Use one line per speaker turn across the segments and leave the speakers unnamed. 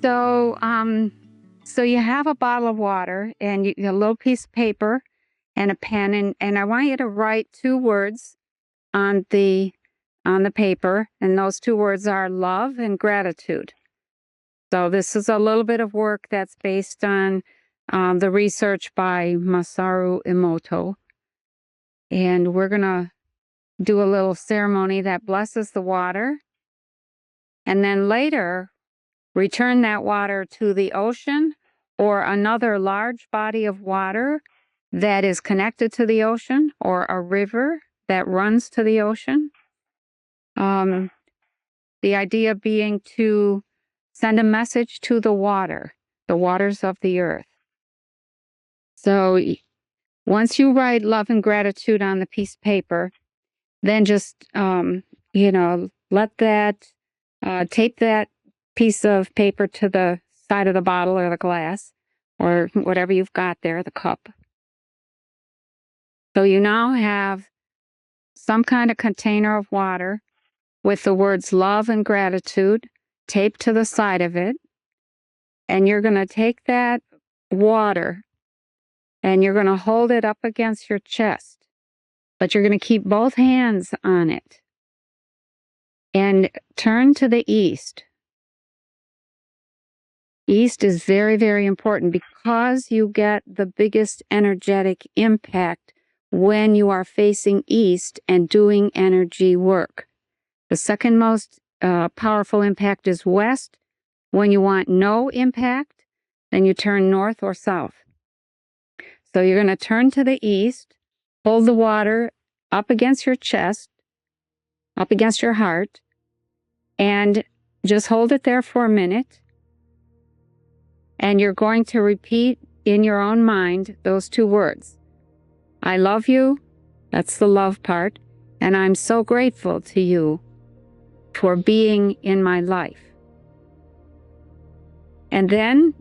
So, so you have a bottle of water and a little piece of paper and a pen, and I want you to write 2 words on the paper, and those 2 words are love and gratitude. So this is a little bit of work that's based on the research by Masaru Emoto, and we're gonna do a little ceremony that blesses the water, and then later return that water to the ocean or another large body of water that is connected to the ocean, or a river that runs to the ocean. The idea being to send a message to the waters of the earth. So once you write love and gratitude on the piece of paper, then just, let that, tape that piece of paper to the side of the bottle or the glass or whatever you've got there, the cup. So you now have some kind of container of water with the words love and gratitude taped to the side of it. And you're going to take that water and you're going to hold it up against your chest, but you're going to keep both hands on it and turn to the east. East is very, very important because you get the biggest energetic impact when you are facing east and doing energy work. The second most powerful impact is west. When you want no impact, then you turn north or south. So you're going to turn to the east, hold the water up against your chest, up against your heart, and just hold it there for a minute. And you're going to repeat in your own mind those 2 words. I love you, that's the love part, and I'm so grateful to you for being in my life. And then,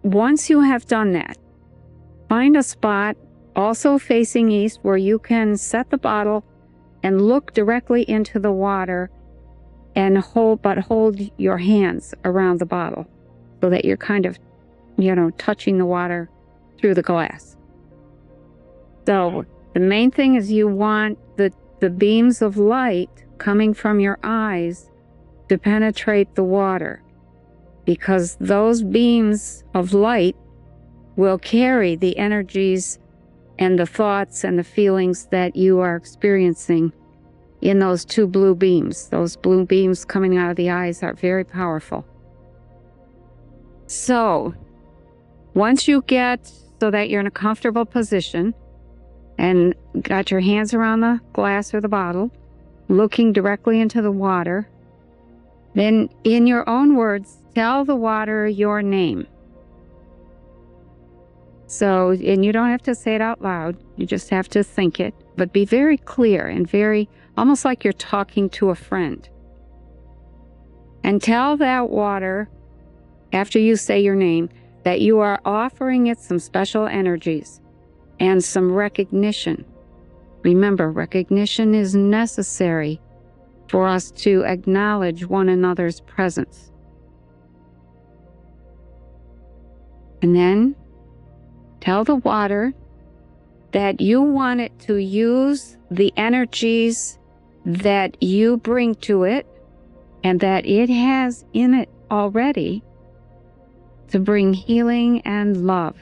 once you have done that, find a spot also facing east where you can set the bottle and look directly into the water and hold your hands around the bottle so that you're kind of, touching the water through the glass. So the main thing is you want the beams of light coming from your eyes to penetrate the water, because those beams of light will carry the energies and the thoughts and the feelings that you are experiencing in those 2 blue beams. Those blue beams coming out of the eyes are very powerful. So once you get so that you're in a comfortable position and got your hands around the glass or the bottle, looking directly into the water, then in your own words, tell the water your name. So, and you don't have to say it out loud, you just have to think it, but be very clear and very, almost like you're talking to a friend. And tell that water, after you say your name, that you are offering it some special energies and some recognition. Remember, recognition is necessary for us to acknowledge one another's presence. And then tell the water that you want it to use the energies that you bring to it and that it has in it already to bring healing and love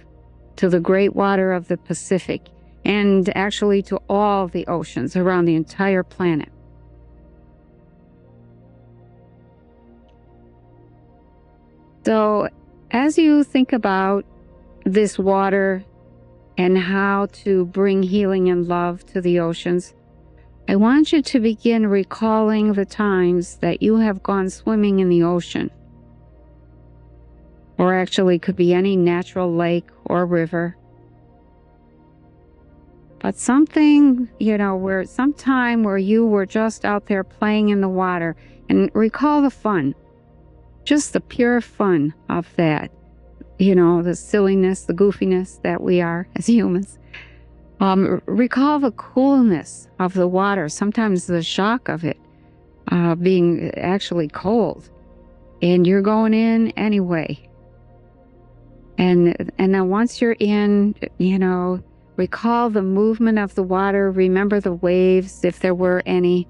to the great water of the Pacific and actually to all the oceans around the entire planet. So as you think about this water and how to bring healing and love to the oceans, I want you to begin recalling the times that you have gone swimming in the ocean, or actually could be any natural lake or river. But something, sometime where you were just out there playing in the water, and recall the fun, just the pure fun of that. The silliness, the goofiness that we are as humans. Recall the coolness of the water, sometimes the shock of it being actually cold. and you're going in anyway. And then once you're in, recall the movement of the water, remember the waves if there were any,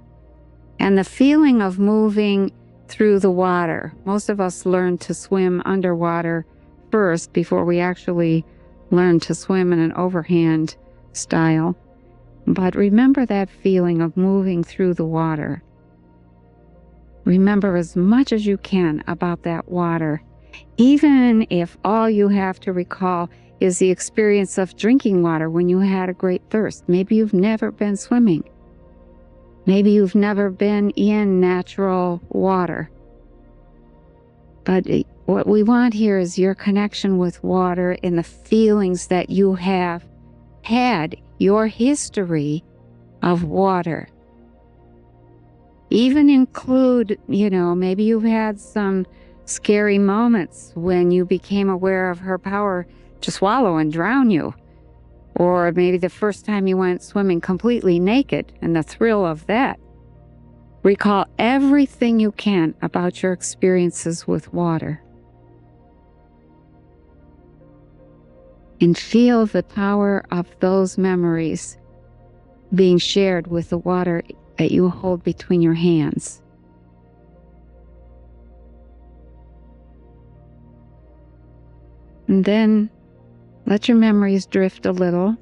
and the feeling of moving through the water. Most of us learn to swim underwater first before we actually learn to swim in an overhand style. But remember that feeling of moving through the water. Remember as much as you can about that water, even if all you have to recall is the experience of drinking water when you had a great thirst. Maybe you've never been swimming. Maybe you've never been in natural water. But what we want here is your connection with water and the feelings that you have had, your history of water. Even include, maybe you've had some scary moments when you became aware of her power to swallow and drown you. Or maybe the first time you went swimming completely naked and the thrill of that. Recall everything you can about your experiences with water. And feel the power of those memories being shared with the water that you hold between your hands. And then let your memories drift a little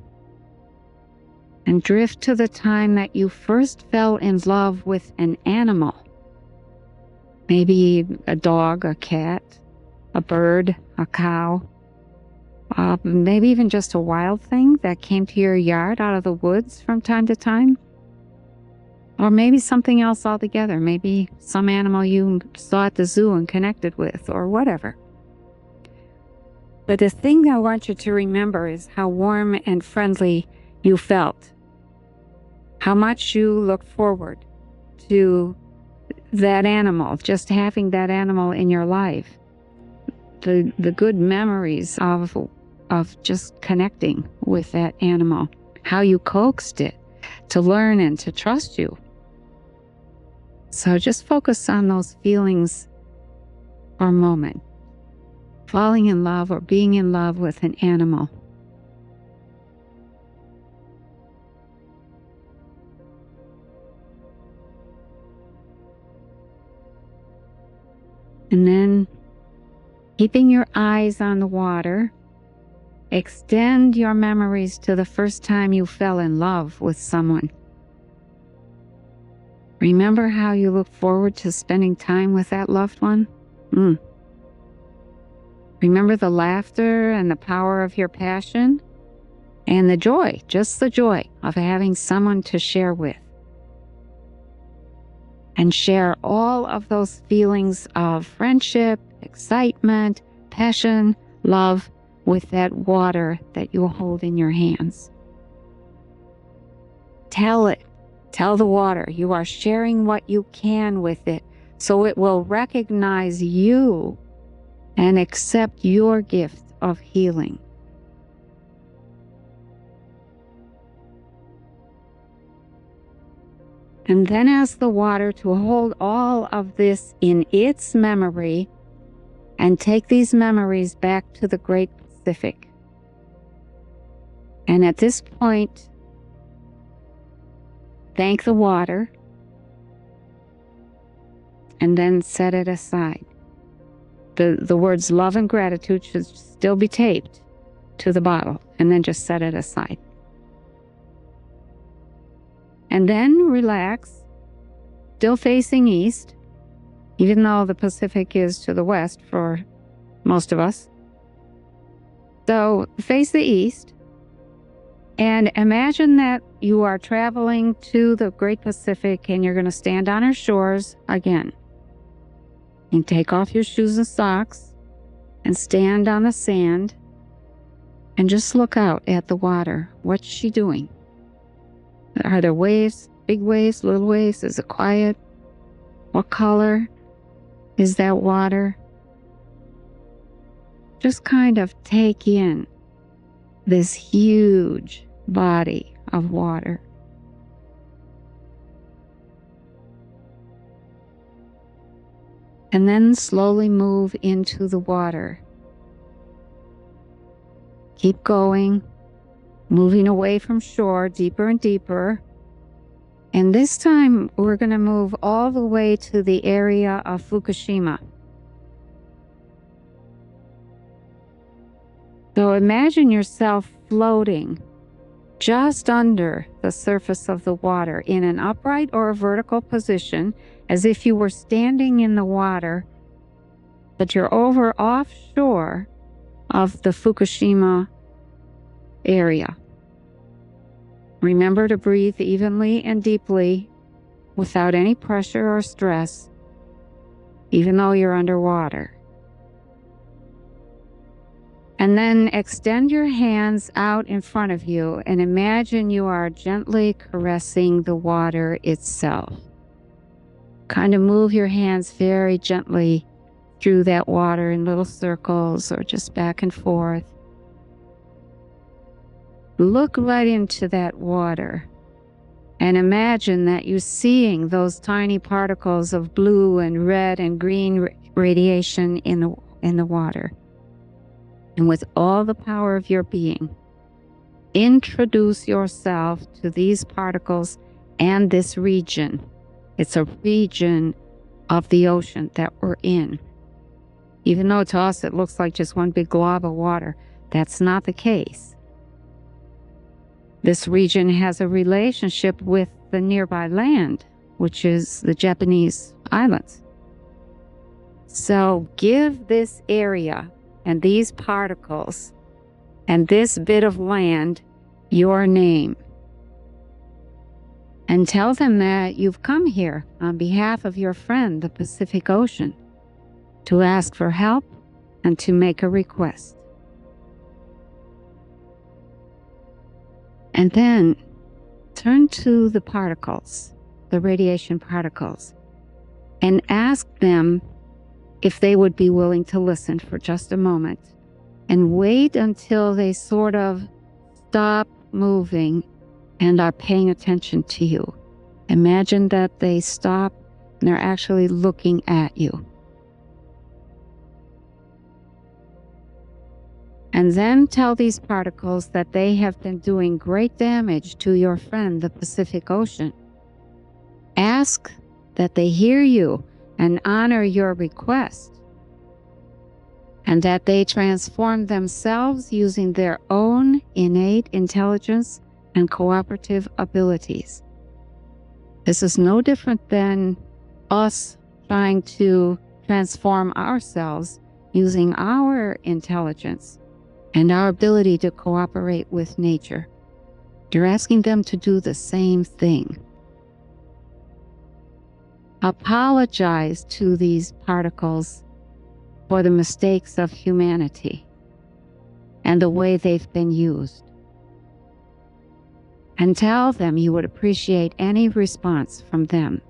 and drift to the time that you first fell in love with an animal. Maybe a dog, a cat, a bird, a cow, maybe even just a wild thing that came to your yard out of the woods from time to time. Or maybe something else altogether. Maybe some animal you saw at the zoo and connected with, or whatever. But the thing I want you to remember is how warm and friendly you felt. How much you looked forward to that animal, just having that animal in your life. The good memories of just connecting with that animal. How you coaxed it to learn and to trust you. So just focus on those feelings for a moment. Falling in love or being in love with an animal. And then, keeping your eyes on the water, extend your memories to the first time you fell in love with someone. Remember how you look forward to spending time with that loved one? Remember the laughter and the power of your passion and the joy, just the joy of having someone to share with. And share all of those feelings of friendship, excitement, passion, love with that water that you hold in your hands. Tell it. Tell the water you are sharing what you can with it so it will recognize you and accept your gift of healing. And then ask the water to hold all of this in its memory and take these memories back to the Great Pacific. And at this point, thank the water and then set it aside. The words love and gratitude should still be taped to the bottle, and then just set it aside. And then relax, still facing east, even though the Pacific is to the west for most of us. So face the east and imagine that you are traveling to the Great Pacific and you're going to stand on our shores again. And take off your shoes and socks and stand on the sand and just look out at the water. What's she doing? Are there waves, big waves, little waves? Is it quiet? What color is that water? Just kind of take in this huge body of water. and then slowly move into the water. Keep going, moving away from shore, deeper and deeper. And this time, we're going to move all the way to the area of Fukushima. So imagine yourself floating just under the surface of the water in an upright or a vertical position, as if you were standing in the water, but you're over offshore of the Fukushima area. Remember to breathe evenly and deeply without any pressure or stress, even though you're underwater. And then extend your hands out in front of you and imagine you are gently caressing the water itself. Kind of move your hands very gently through that water in little circles or just back and forth. Look right into that water and imagine that you're seeing those tiny particles of blue and red and green radiation in the water. And with all the power of your being, introduce yourself to these particles and this region. It's a region of the ocean that we're in. Even though to us it looks like just one big glob of water, that's not the case. This region has a relationship with the nearby land, which is the Japanese islands. So give this area and these particles and this bit of land your name. And tell them that you've come here on behalf of your friend, the Pacific Ocean, to ask for help and to make a request. And then turn to the particles, the radiation particles, and ask them if they would be willing to listen for just a moment, and wait until they sort of stop moving and are paying attention to you. Imagine that they stop and they're actually looking at you. And then tell these particles that they have been doing great damage to your friend, the Pacific Ocean. Ask that they hear you and honor your request, and that they transform themselves using their own innate intelligence and cooperative abilities. This is no different than us trying to transform ourselves using our intelligence and our ability to cooperate with nature. You're asking them to do the same thing. Apologize to these particles for the mistakes of humanity and the way they've been used. And tell them you would appreciate any response from them.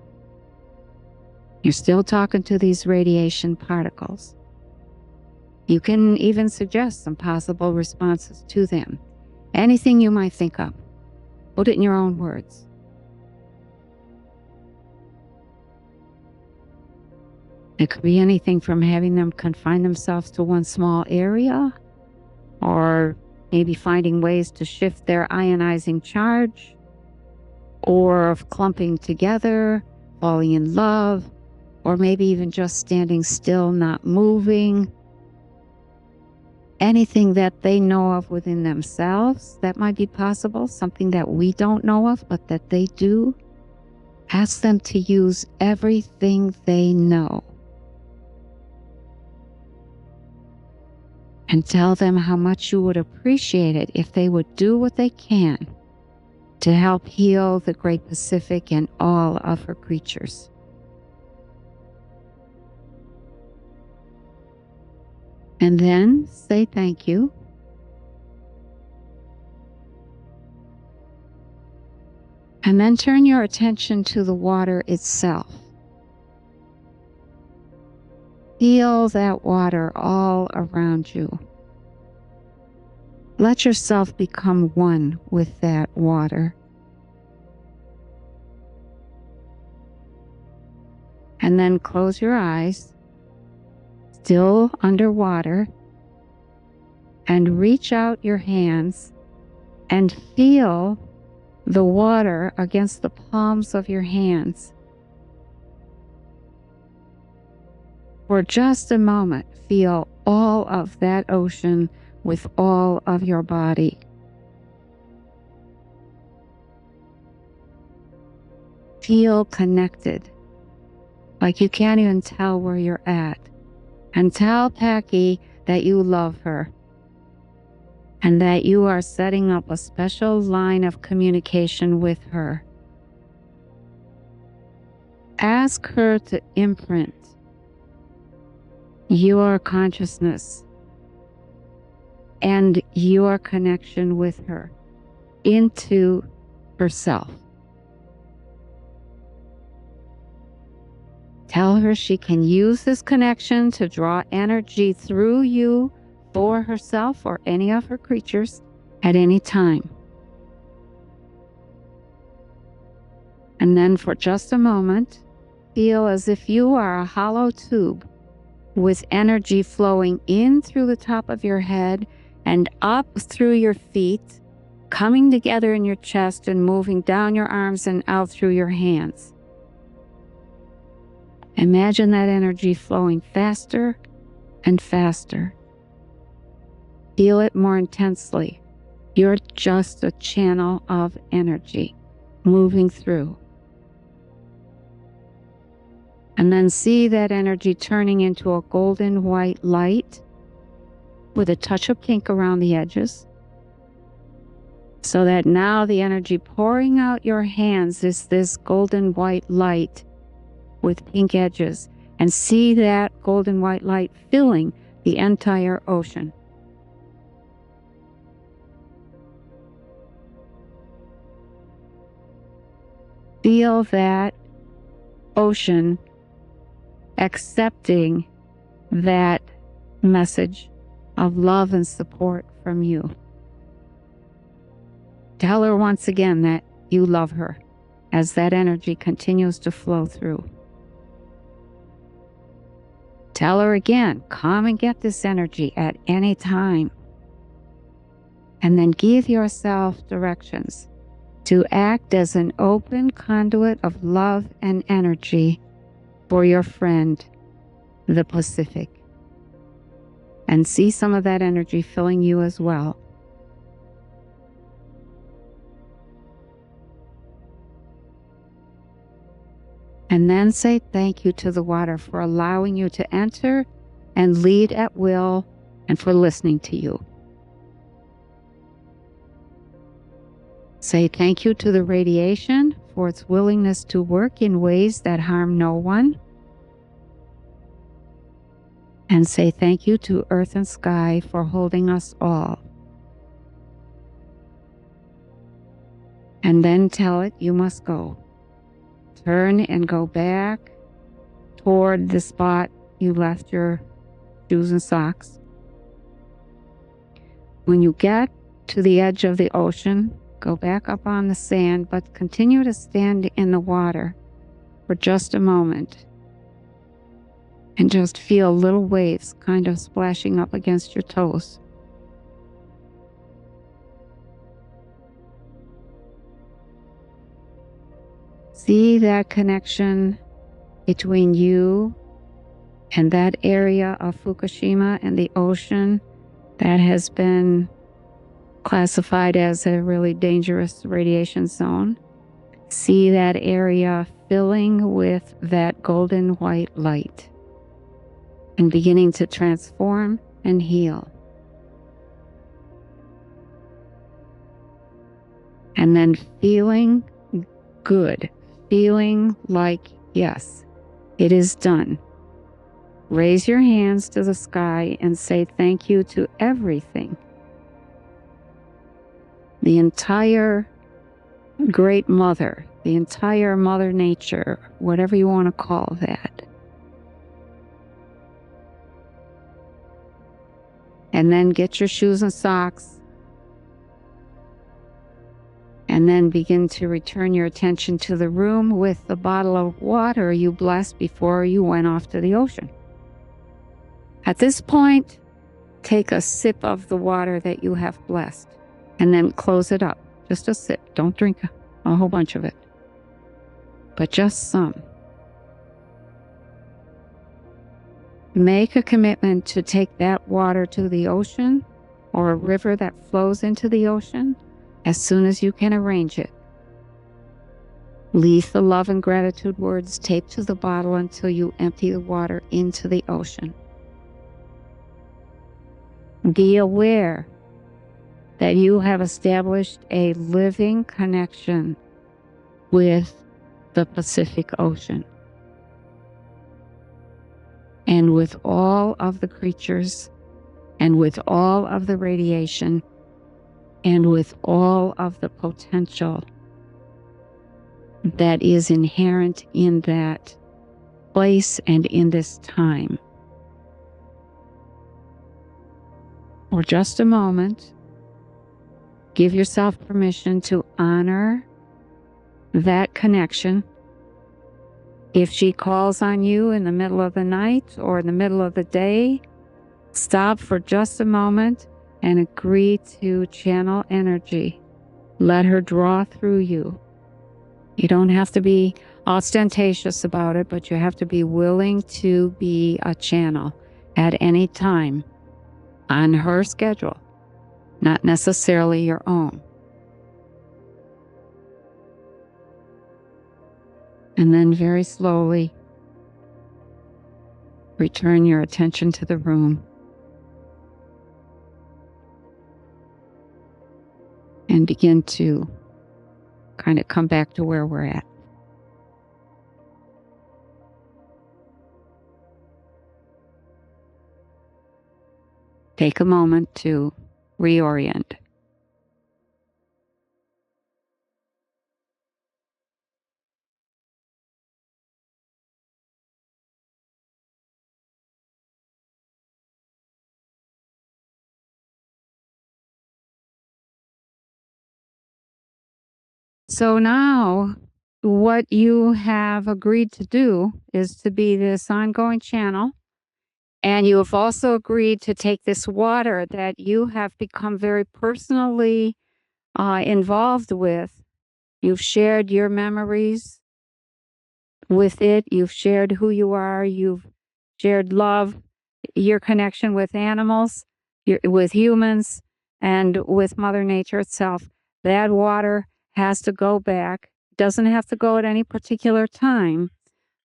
You're still talking to these radiation particles. You can even suggest some possible responses to them. Anything you might think of. Put it in your own words. It could be anything from having them confine themselves to one small area, or maybe finding ways to shift their ionizing charge, or of clumping together, falling in love, or maybe even just standing still, not moving. Anything that they know of within themselves that might be possible, something that we don't know of, but that they do. Ask them to use everything they know. And tell them how much you would appreciate it if they would do what they can to help heal the Great Pacific and all of her creatures. And then say thank you. And then turn your attention to the water itself. Feel that water all around you. Let yourself become one with that water. And then close your eyes still underwater, and reach out your hands and feel the water against the palms of your hands. For just a moment, feel all of that ocean with all of your body. Feel connected, like you can't even tell where you're at. And tell Packy that you love her and that you are setting up a special line of communication with her. Ask her to imprint your consciousness and your connection with her into herself. Tell her she can use this connection to draw energy through you for herself or any of her creatures at any time. And then for just a moment, feel as if you are a hollow tube with energy flowing in through the top of your head and up through your feet, coming together in your chest and moving down your arms and out through your hands. Imagine that energy flowing faster and faster. Feel it more intensely. You're just a channel of energy moving through. And then see that energy turning into a golden white light with a touch of pink around the edges. So that now the energy pouring out your hands is this golden white light with pink edges. And see that golden white light filling the entire ocean. Feel that ocean accepting that message of love and support from you. Tell her once again that you love her as that energy continues to flow through. Tell her again, come and get this energy at any time. And then give yourself directions to act as an open conduit of love and energy for your friend, the Pacific. And see some of that energy filling you as well. And then say thank you to the water for allowing you to enter and lead at will and for listening to you. Say thank you to the radiation for its willingness to work in ways that harm no one. And say thank you to Earth and Sky for holding us all. And then tell it you must go. Turn and go back toward the spot you left your shoes and socks. When you get to the edge of the ocean, go back up on the sand, but continue to stand in the water for just a moment. And just feel little waves kind of splashing up against your toes. See that connection between you and that area of Fukushima and the ocean that has been classified as a really dangerous radiation zone. See that area filling with that golden white light and beginning to transform and heal. And then feeling good, feeling like, yes, it is done. Raise your hands to the sky and say thank you to everything. The entire Great Mother, the entire Mother Nature, whatever you want to call that. And then get your shoes and socks. And then begin to return your attention to the room with the bottle of water you blessed before you went off to the ocean. At this point, take a sip of the water that you have blessed and then close it up. Just a sip. Don't drink a whole bunch of it, but just some. Make a commitment to take that water to the ocean or a river that flows into the ocean as soon as you can arrange it. Leave the love and gratitude words taped to the bottle until you empty the water into the ocean. Be aware that you have established a living connection with the Pacific Ocean and with all of the creatures and with all of the radiation and with all of the potential that is inherent in that place and in this time. For just a moment, give yourself permission to honor that connection. If she calls on you in the middle of the night or in the middle of the day, stop for just a moment and agree to channel energy. Let her draw through you. You don't have to be ostentatious about it, but you have to be willing to be a channel at any time on her schedule, not necessarily your own. And then very slowly return your attention to the room and begin to kind of come back to where we're at. Take a moment to reorient. So now what you have agreed to do is to be this ongoing channel. And you have also agreed to take this water that you have become very personally involved with. You've shared your memories with it. You've shared who you are. You've shared love, your connection with animals, with humans, and with Mother Nature itself. That water has to go back. Doesn't have to go at any particular time,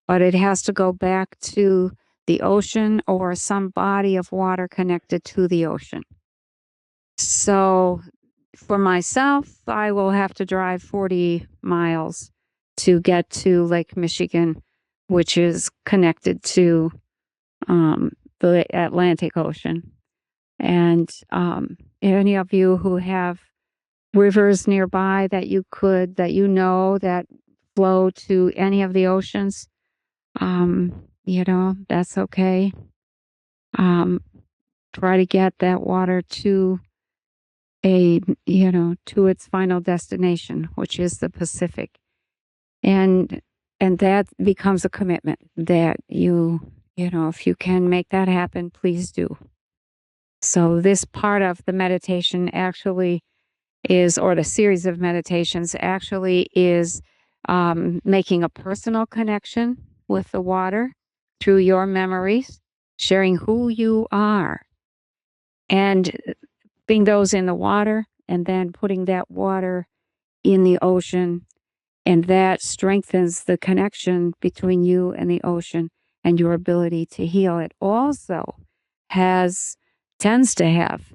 but it has to go back to the ocean or some body of water connected to the ocean. So for myself, I will have to drive 40 miles to get to Lake Michigan, which is connected to the Atlantic Ocean. And any of you who have rivers nearby that that flow to any of the oceans, that's okay. Try to get that water to to its final destination, which is the Pacific. And that becomes a commitment that if you can make that happen, please do. So this part of the meditation actually is, or the series of meditations actually is making a personal connection with the water through your memories, sharing who you are, and putting those in the water, and then putting that water in the ocean. And that strengthens the connection between you and the ocean and your ability to heal. It also tends to have,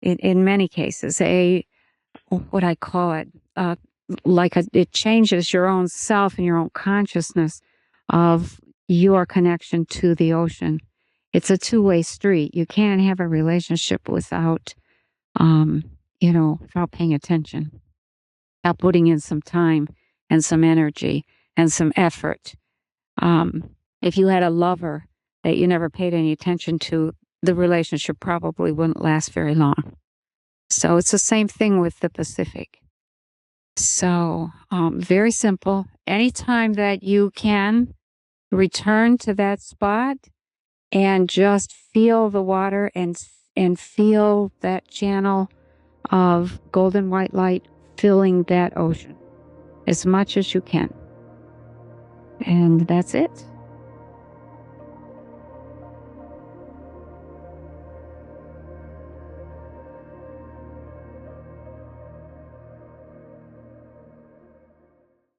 in many cases, it changes your own self and your own consciousness of your connection to the ocean. It's a two-way street. You can't have a relationship without paying attention, without putting in some time and some energy and some effort. If you had a lover that you never paid any attention to, the relationship probably wouldn't last very long. So it's the same thing with the Pacific. So very simple. Anytime that you can return to that spot and just feel the water and feel that channel of golden white light filling that ocean as much as you can. And that's it.